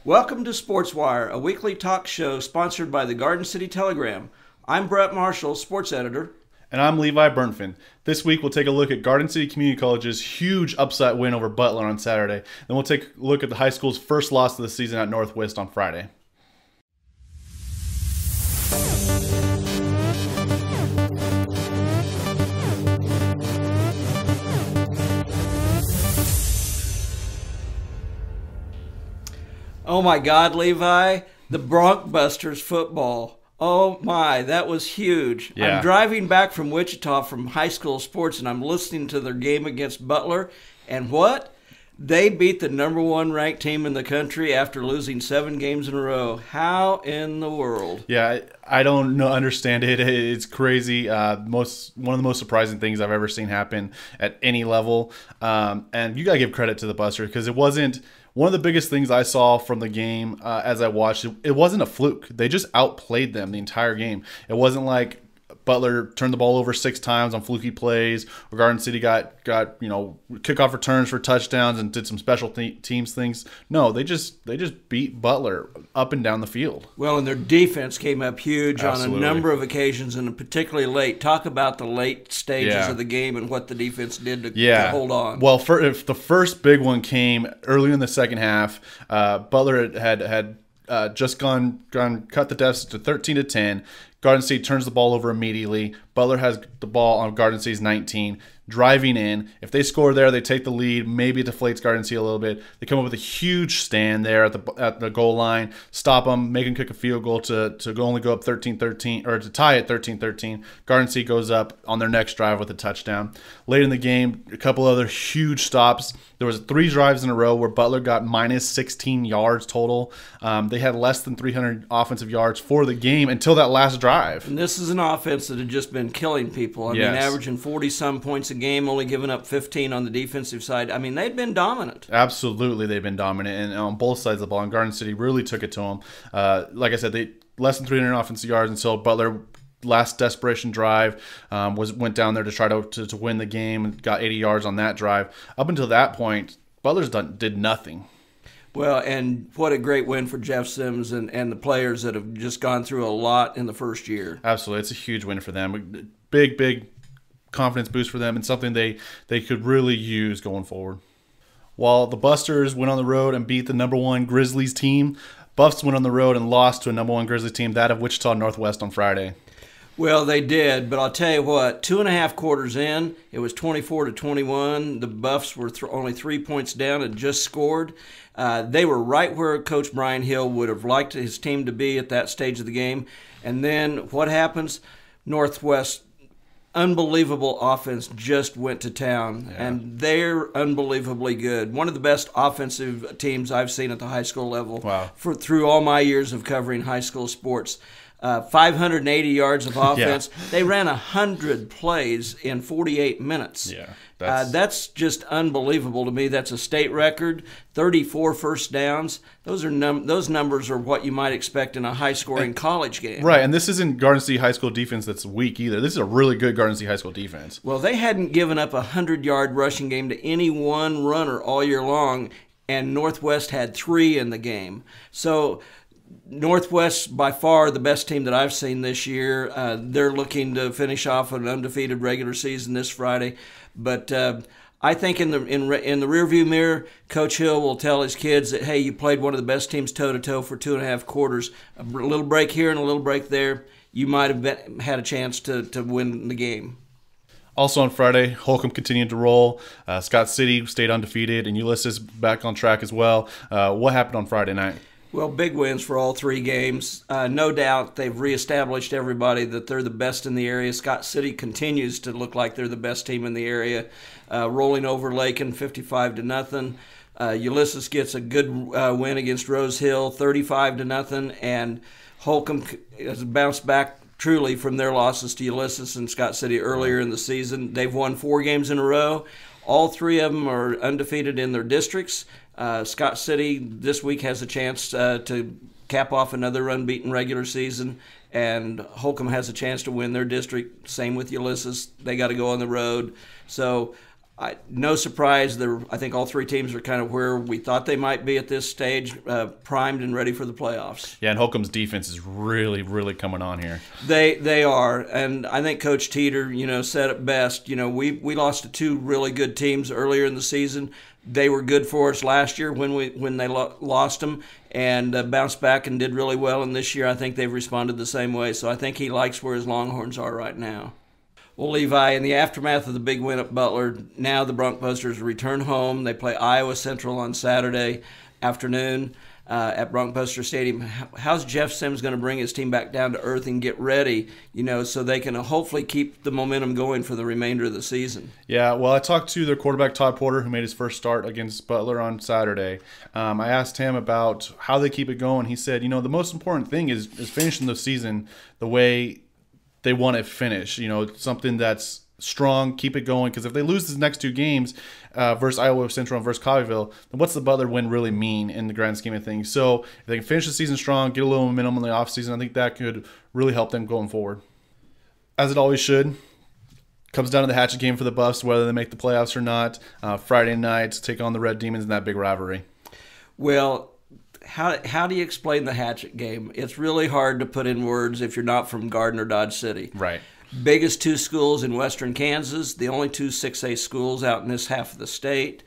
Welcome to SportsWire, a weekly talk show sponsored by the Garden City Telegram. I'm Brett Marshall, sports editor. And I'm Levi Bernfin. This week we'll take a look at Garden City Community College's huge upset win over Butler on Saturday. Then we'll take a look at the high school's first loss of the season at Northwest on Friday. Oh my God, Levi, the Broncbusters football. Oh my, that was huge. Yeah. I'm driving back from Wichita from high school sports, and I'm listening to their game against Butler. And what? They beat the number one ranked team in the country after losing 7 games in a row. How in the world? Yeah, I don't understand it. It's crazy. One of the most surprising things I've ever seen happen at any level. And you got to give credit to the Busters because it wasn't one of the biggest things I saw from the game as I watched it. It wasn't a fluke. They just outplayed them the entire game. It wasn't like Butler turned the ball over 6 times on fluky plays, or Garden City got kickoff returns for touchdowns and did some special teams things. No, they just beat Butler up and down the field. Well, and their defense came up huge Absolutely. on a number of occasions, and particularly late. Talk about the late stages Yeah. of the game and what the defense did to hold on. Well, if the first big one came early in the second half, Butler had just cut the deficit to 13-10. Garden State turns the ball over immediately. Butler has the ball on Garden State's 19, driving in. If they score there, they take the lead. Maybe it deflates Garden State a little bit. They come up with a huge stand there at the goal line, stop them, make them kick a field goal to only go up 13-13, or to tie it 13-13. Garden State goes up on their next drive with a touchdown. Late in the game, a couple other huge stops. There was 3 drives in a row where Butler got minus 16 yards total. They had less than 300 offensive yards for the game until that last drive. And this is an offense that had just been killing people. I mean, averaging 40-some points a game, only giving up 15 on the defensive side. I mean, they'd been dominant. Absolutely, they've been dominant, and on both sides of the ball. And Garden City really took it to them. Like I said, they less than 300 offensive yards until Butler. Last desperation drive went down there to try to win the game and got 80 yards on that drive. Up until that point, Butler's did nothing. Well, and what a great win for Jeff Sims and the players that have just gone through a lot in the first year. Absolutely. It's a huge win for them. Big confidence boost for them and something they could really use going forward. While the Busters went on the road and beat the number 1 Grizzlies team, Buffs went on the road and lost to a number 1 Grizzlies team, that of Wichita Northwest on Friday. Well, they did, but I'll tell you what, 2.5 quarters in, it was 24-21. The Buffs were only 3 points down and just scored. They were right where Coach Brian Hill would have liked his team to be at that stage of the game. And then what happens? Northwest, unbelievable offense, just went to town, and they're unbelievably good. One of the best offensive teams I've seen at the high school level. Wow. Through all my years of covering high school sports. 580 yards of offense. Yeah. They ran 100 plays in 48 minutes. Yeah, that's just unbelievable to me. That's a state record. 34 first downs. Those numbers are what you might expect in a high-scoring college game. Right, and this isn't Garden City High School defense that's weak either. This is a really good Garden City High School defense. Well, they hadn't given up a 100-yard rushing game to any one runner all year long, and Northwest had 3 in the game. So Northwest, by far the best team that I've seen this year. They're looking to finish off an undefeated regular season this Friday. But I think in the rearview mirror, Coach Hill will tell his kids that, hey, you played one of the best teams toe-to-toe for 2.5 quarters. A little break here and a little break there. You might have had a chance to win the game. Also on Friday, Holcomb continued to roll. Scott City stayed undefeated, and Ulysses back on track as well. What happened on Friday night? Well, big wins for all 3 games. No doubt they've reestablished everybody that they're the best in the area. Scott City continues to look like they're the best team in the area, rolling over Lakin 55-0. Ulysses gets a good win against Rose Hill, 35-0, and Holcomb has bounced back truly from their losses to Ulysses and Scott City earlier in the season. They've won 4 games in a row. All 3 of them are undefeated in their districts. Scott City this week has a chance to cap off another unbeaten regular season, and Holcomb has a chance to win their district. Same with Ulysses. They got to go on the road. So No surprise, I think all three teams are kind of where we thought they might be at this stage, primed and ready for the playoffs. Yeah, and Holcomb's defense is really, really coming on here. They are, and I think Coach Teeter, said it best. We lost to two really good teams earlier in the season. They were good for us last year when they lost them, and bounced back and did really well. And this year, I think they've responded the same way. So I think he likes where his Longhorns are right now. Well, Levi, in the aftermath of the big win at Butler, now the Bronc-Busters return home. They play Iowa Central on Saturday afternoon at Bronc-Buster Stadium. How's Jeff Sims going to bring his team back down to earth and get ready, so they can hopefully keep the momentum going for the remainder of the season? Yeah, well, I talked to their quarterback, Todd Porter, who made his first start against Butler on Saturday. I asked him about how they keep it going. He said, the most important thing is finishing the season the way they want to finish, something that's strong, keep it going. Because if they lose these next two games versus Iowa Central and versus Colleyville, then what's the Butler win really mean in the grand scheme of things? So if they can finish the season strong, get a little momentum in the offseason, I think that could really help them going forward. As it always should. Comes down to the hatchet game for the Buffs, whether they make the playoffs or not. Friday night, take on the Red Demons in that big rivalry. Well, how do you explain the hatchet game? It's really hard to put in words if you're not from Garden or Dodge City. Right. Biggest two schools in western Kansas, the only two 6A schools out in this half of the state.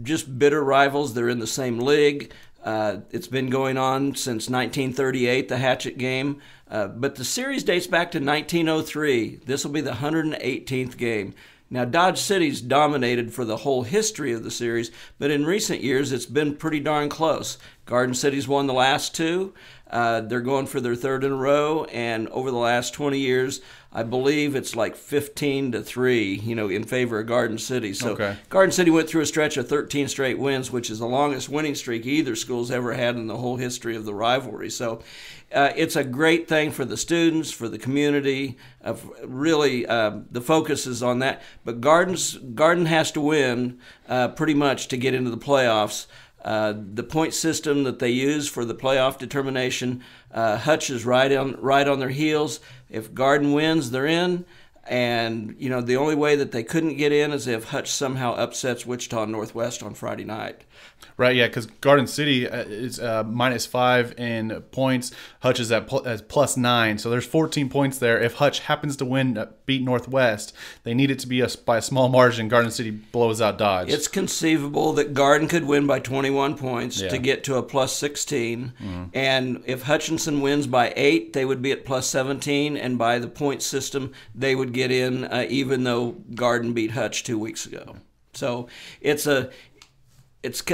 Just bitter rivals. They're in the same league. It's been going on since 1938, the hatchet game. But the series dates back to 1903. This will be the 118th game. Now, Dodge City's dominated for the whole history of the series, but in recent years, it's been pretty darn close. Garden City's won the last two. They're going for their third in a row, and over the last 20 years, I believe it's like 15-3, in favor of Garden City. So okay. Garden City went through a stretch of 13 straight wins, which is the longest winning streak either school's ever had in the whole history of the rivalry. So it's a great thing for the students, for the community. Really, the focus is on that. But Garden has to win pretty much to get into the playoffs. The point system that they use for the playoff determination, Hutch is right on their heels. If Garden wins, they're in. And, the only way that they couldn't get in is if Hutch somehow upsets Wichita Northwest on Friday night. Right, yeah, because Garden City is -5 in points. Hutch is at +9, so there's 14 points there. If Hutch happens to beat Northwest, they need it to be by a small margin. Garden City blows out Dodge. It's conceivable that Garden could win by 21 points to get to a +16. Mm-hmm. And if Hutchinson wins by 8, they would be at +17. And by the point system, they would get in even though Garden beat Hutch 2 weeks ago. So it's a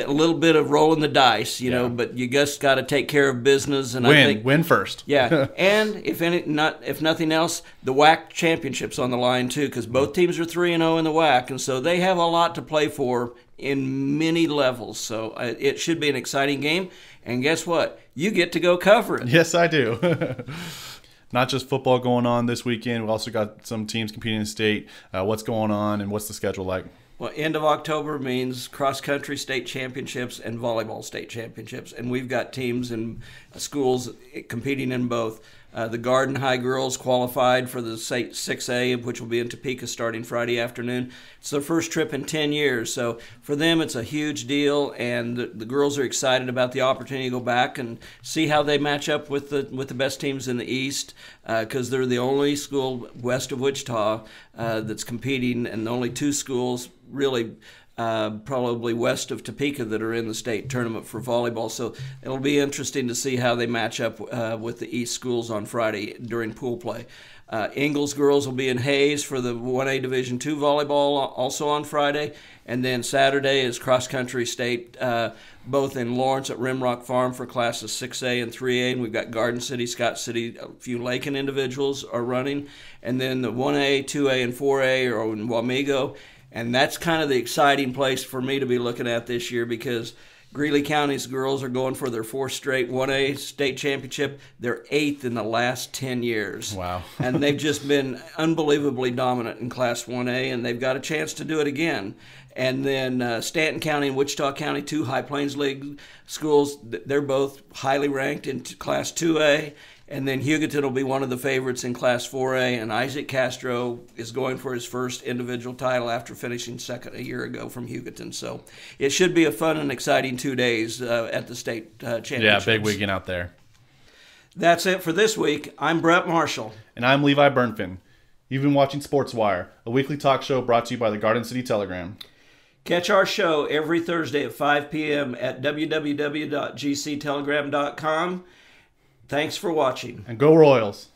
little bit of rolling the dice, but you just got to take care of business. And I think win first. Yeah, and if nothing else, the WAC championship's on the line too, because both teams are 3-0 in the WAC, and so they have a lot to play for in many levels. So it should be an exciting game. And guess what? You get to go cover it. Yes, I do. Not just football going on this weekend. We've also got some teams competing in state. What's going on and what's the schedule like? Well, end of October means cross-country state championships and volleyball state championships, and we've got teams and schools competing in both. The Garden High girls qualified for the 6A, which will be in Topeka starting Friday afternoon. It's their first trip in 10 years, so for them it's a huge deal, and the girls are excited about the opportunity to go back and see how they match up with the best teams in the East, because they're the only school west of Wichita that's competing, and the only two schools really probably west of Topeka that are in the state tournament for volleyball. So it'll be interesting to see how they match up with the East schools on Friday during pool play. Ingalls girls will be in Hayes for the 1A Division II volleyball also on Friday. And then Saturday is cross-country state, both in Lawrence at Rimrock Farm for classes 6A and 3A. And we've got Garden City, Scott City, a few Lakin individuals are running. And then the 1A, 2A, and 4A are in Wamego. And that's kind of the exciting place for me to be looking at this year, because Greeley County's girls are going for their fourth straight 1A state championship. They're 8th in the last 10 years. Wow. And they've just been unbelievably dominant in Class 1A, and they've got a chance to do it again. And then Stanton County and Wichita County, two High Plains League schools, they're both highly ranked in Class 2A. And then Hugoton will be one of the favorites in Class 4A, and Isaac Castro is going for his first individual title after finishing second a year ago from Hugoton. So it should be a fun and exciting 2 days at the state championships. Yeah, big weekend out there. That's it for this week. I'm Brett Marshall. And I'm Levi Burnfin. You've been watching Sports Wire, a weekly talk show brought to you by the Garden City Telegram. Catch our show every Thursday at 5 p.m. at www.gctelegram.com. Thanks for watching. And go Royals.